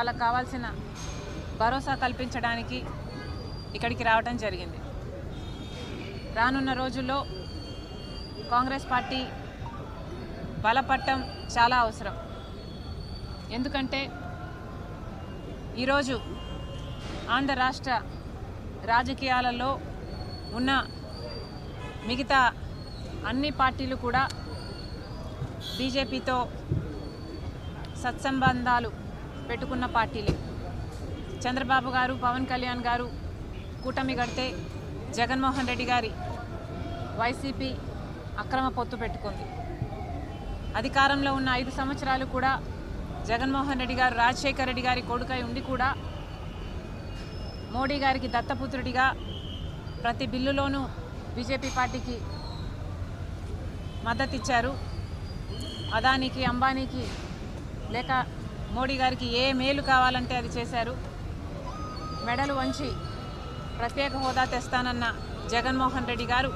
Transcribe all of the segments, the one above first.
వాళ్ళకు కావాల్సిన భరోసా కల్పించడానికి ఇక్కడికి రావడం జరిగింది. రానున్న రోజుల్లో కాంగ్రెస్ పార్టీ బలపడటం చాలా అవసరం. ఎందుకంటే ఈరోజు ఆంధ్ర రాష్ట్ర రాజకీయాలలో ఉన్న మిగతా అన్ని పార్టీలు కూడా బీజేపీతో సత్సంబంధాలు పెట్టుకున్న పార్టీలే. చంద్రబాబు గారు, పవన్ కళ్యాణ్ గారు కూటమి కడితే జగన్మోహన్ రెడ్డి గారి వైసీపీ అక్రమ పొత్తు పెట్టుకుంది. అధికారంలో ఉన్న 5 సంవత్సరాలు కూడా జగన్మోహన్ రెడ్డి గారు రాజశేఖర్ రెడ్డి గారి కొడుకై ఉండి కూడా మోడీ గారికి దత్తపుత్రుడిగా ప్రతి బిల్లులోనూ బీజేపీ పార్టీకి మద్దతు ఇచ్చారు. అదానికి, అంబానీకి లేక మోడీ గారికి ఏ మేలు కావాలంటే అది చేశారు. మెడలు వంచి ప్రత్యేక హోదా తెస్తానన్న జగన్మోహన్ రెడ్డి గారు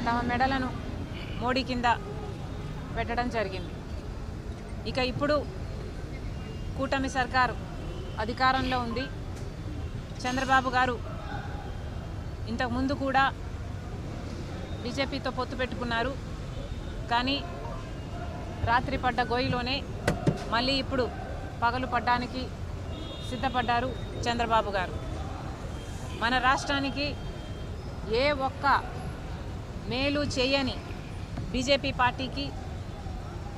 తమ మెడలను మోడీ కింద పెట్టడం జరిగింది. ఇక ఇప్పుడు కూటమి సర్కారు అధికారంలో ఉంది. చంద్రబాబు గారు ఇంతకుముందు కూడా బీజేపీతో పొత్తు పెట్టుకున్నారు. కానీ రాత్రి పడ్డ గోయిలోనే మళ్ళీ ఇప్పుడు పగలు పడ్డానికి సిద్ధపడ్డారు చంద్రబాబు గారు. మన రాష్ట్రానికి ఏ ఒక్క మేలు చేయని బీజేపీ పార్టీకి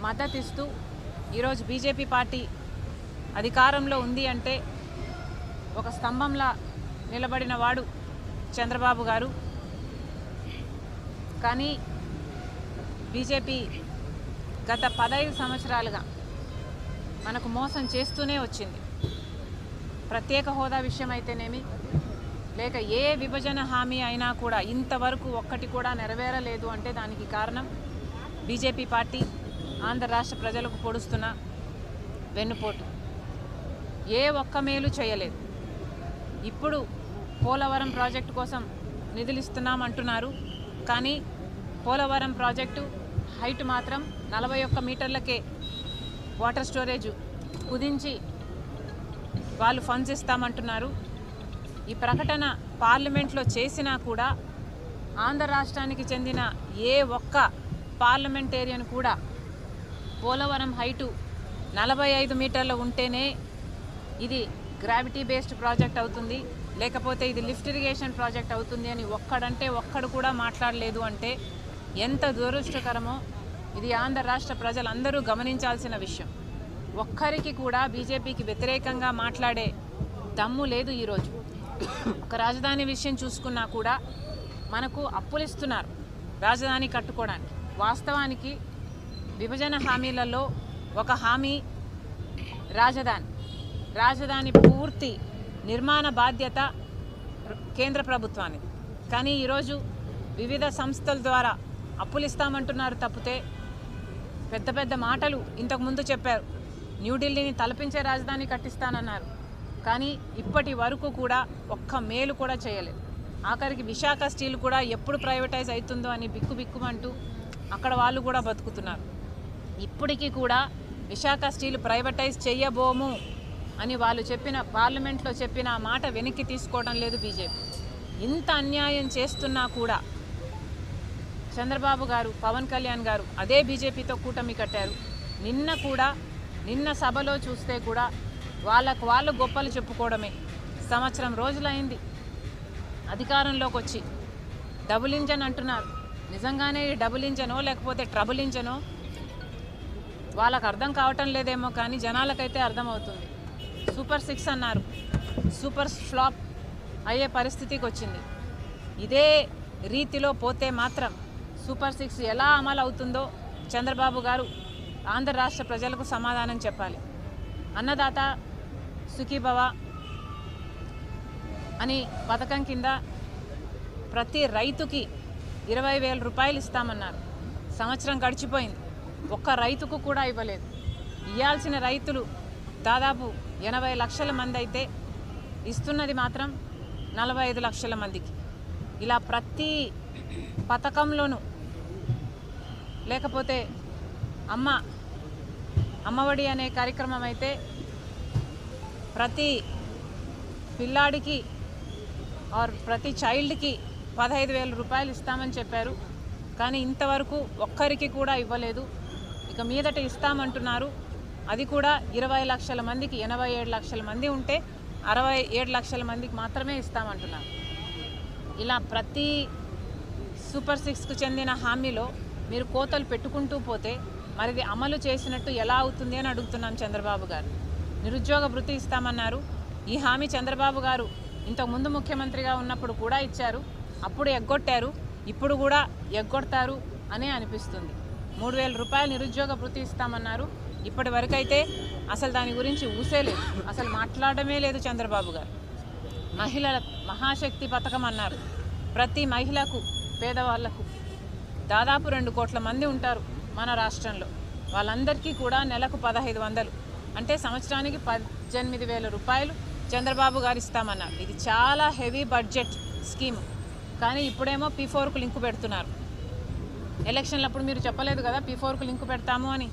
మద్దతిస్తూ ఈరోజు బీజేపీ పార్టీ అధికారంలో ఉంది అంటే ఒక స్తంభంలా నిలబడిన వాడు చంద్రబాబు గారు. కానీ బీజేపీ గత 15 సంవత్సరాలుగా మనకు మోసం చేస్తూనే వచ్చింది. ప్రత్యేక హోదా విషయం అయితేనేమి, లేక ఏ విభజన హామీ అయినా కూడా ఇంతవరకు ఒక్కటి కూడా నెరవేరలేదు అంటే దానికి కారణం బీజేపీ పార్టీ ఆంధ్ర రాష్ట్ర ప్రజలకు పొడుస్తున్న వెన్నుపోటు. ఏ ఒక్క మేలు చేయలేదు. ఇప్పుడు పోలవరం ప్రాజెక్టు కోసం నిధులు ఇస్తున్నామంటున్నారు. కానీ పోలవరం ప్రాజెక్టు హైట్ మాత్రం 41 మీటర్లకే వాటర్ స్టోరేజ్ కుదించి వాళ్ళు ఫండ్స్ ఇస్తామంటున్నారు. ఈ ప్రకటన పార్లమెంట్లో చేసినా కూడా ఆంధ్ర రాష్ట్రానికి చెందిన ఏ ఒక్క పార్లమెంటేరియన్ కూడా పోలవరం హైటు 45 మీటర్లు ఉంటేనే ఇది గ్రావిటీ బేస్డ్ ప్రాజెక్ట్ అవుతుంది, లేకపోతే ఇది లిఫ్ట్ ఇరిగేషన్ ప్రాజెక్ట్ అవుతుంది అని ఒక్కడు కూడా మాట్లాడలేదు అంటే ఎంత దురదృష్టకరమో ఇది ఆంధ్ర రాష్ట్ర ప్రజలందరూ గమనించాల్సిన విషయం. ఒక్కరికి కూడా బీజేపీకి వ్యతిరేకంగా మాట్లాడే దమ్ము లేదు. ఈరోజు ఒక రాజధాని విషయం చూసుకున్నా కూడా మనకు అప్పులు ఇస్తున్నారు రాజధాని కట్టుకోవడానికి. వాస్తవానికి విభజన హామీలలో ఒక హామీ రాజధాని పూర్తి నిర్మాణ బాధ్యత కేంద్ర ప్రభుత్వానికి. కానీ ఈరోజు వివిధ సంస్థల ద్వారా అప్పులు ఇస్తామంటున్నారు తప్పితే పెద్ద పెద్ద మాటలు ఇంతకుముందు చెప్పారు. న్యూఢిల్లీని తలపించే రాజధాని కట్టిస్తానన్నారు. కానీ ఇప్పటి వరకు కూడా ఒక్క మేలు కూడా చేయలేదు. ఆఖరికి విశాఖ స్టీల్ కూడా ఎప్పుడు ప్రైవేటైజ్ అవుతుందో అని బిక్కుమంటూ అక్కడ వాళ్ళు కూడా బతుకుతున్నారు. ఇప్పటికీ కూడా విశాఖ స్టీల్ ప్రైవేటైజ్ చేయబోము అని వాళ్ళు పార్లమెంట్లో చెప్పిన మాట వెనక్కి తీసుకోవడం లేదు బీజేపీ. ఇంత అన్యాయం చేస్తున్నా కూడా చంద్రబాబు గారు, పవన్ కళ్యాణ్ గారు అదే బీజేపీతో కూటమి కట్టారు. నిన్న సభలో చూస్తే కూడా వాళ్ళు గొప్పలు చెప్పుకోవడమే. సంవత్సరం రోజులైంది అధికారంలోకి వచ్చి. డబుల్ ఇంజన్ అంటున్నారు. నిజంగానే డబుల్ ఇంజనో లేకపోతే ట్రబుల్ ఇంజనో వాళ్ళకు అర్థం కావటం లేదేమో, కానీ జనాలకైతే అర్థమవుతుంది. సూపర్ 6 అన్నారు, సూపర్ ఫ్లాప్ అయ్యే పరిస్థితికి వచ్చింది. ఇదే రీతిలో పోతే మాత్రం సూపర్ 6 ఎలా అమలు అవుతుందో చంద్రబాబు గారు ఆంధ్ర రాష్ట్ర ప్రజలకు సమాధానం చెప్పాలి. అన్నదాత సుఖీభవ అని పథకం కింద ప్రతి రైతుకి 20,000 రూపాయలు ఇస్తామన్నారు. సంవత్సరం గడిచిపోయింది, ఒక్క రైతుకు కూడా ఇవ్వలేదు. ఇవ్వాల్సిన రైతులు దాదాపు 80 లక్షల మంది అయితే ఇస్తున్నది మాత్రం 45 లక్షల మందికి. ఇలా ప్రతి పథకంలోనూ, లేకపోతే అమ్మఒడి అనే కార్యక్రమం అయితే ప్రతి పిల్లాడికి ఆర్ ప్రతి చైల్డ్కి 15,000 రూపాయలు ఇస్తామని చెప్పారు. కానీ ఇంతవరకు ఒక్కరికి కూడా ఇవ్వలేదు. ఇక మీదట ఇస్తామంటున్నారు. అది కూడా 20 లక్షల మందికి, 87 లక్షల మంది ఉంటే 67 లక్షల మందికి మాత్రమే ఇస్తామంటున్నారు. ఇలా ప్రతి సూపర్ 6కు చెందిన హామీలో మీరు కోతలు పెట్టుకుంటూ పోతే మరి ఇది అమలు చేసినట్టు ఎలా అవుతుంది అని అడుగుతున్నాం చంద్రబాబు గారు. నిరుద్యోగ భృతి ఇస్తామన్నారు. ఈ హామీ చంద్రబాబు గారు ఇంతకుముందు ముఖ్యమంత్రిగా ఉన్నప్పుడు కూడా ఇచ్చారు. అప్పుడు ఎగ్గొట్టారు, ఇప్పుడు కూడా ఎగ్గొడతారు అనే అనిపిస్తుంది. 3,000 రూపాయలు నిరుద్యోగ భృతి ఇస్తామన్నారు. ఇప్పటి వరకైతే అసలు దాని గురించి ఊసే లేదు, అసలు మాట్లాడమే లేదు చంద్రబాబు గారు. మహిళల మహాశక్తి పథకం అన్నారు. ప్రతి మహిళకు, పేదవాళ్లకు దాదాపు 2 కోట్ల మంది ఉంటారు మన రాష్ట్రంలో. వాళ్ళందరికీ కూడా నెలకు 1,500 అంటే సంవత్సరానికి 18,000 రూపాయలు చంద్రబాబు గారు ఇస్తామన్నారు. ఇది చాలా హెవీ బడ్జెట్ స్కీమ్. కానీ ఇప్పుడేమో P4కు లింకు పెడుతున్నారు. ఎలక్షన్లప్పుడు మీరు చెప్పలేదు కదా P4కు లింకు పెడతాము అని.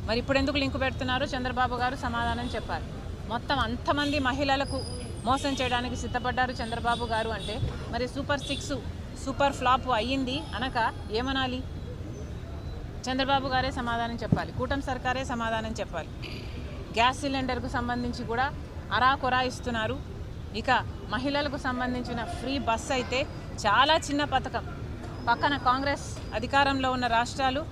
మరి ఇప్పుడు ఎందుకు లింకు పెడుతున్నారో చంద్రబాబు గారు సమాధానం చెప్పాలి. మొత్తం అంతమంది మహిళలకు మోసం చేయడానికి సిద్ధపడ్డారు చంద్రబాబు గారు అంటే మరి సూపర్ 6 సూపర్ ఫ్లాప్ అయ్యింది అనక ఏమనాలి? చంద్రబాబు గారే సమాధానం చెప్పాలి, కూటమి సర్కారే సమాధానం చెప్పాలి. గ్యాస్ సిలిండర్కు సంబంధించి కూడా అరాకొరా ఇస్తున్నారు. ఇక మహిళలకు సంబంధించిన ఫ్రీ బస్ అయితే చాలా చిన్న పథకం. పక్కన కాంగ్రెస్ అధికారంలో ఉన్న రాష్ట్రాలు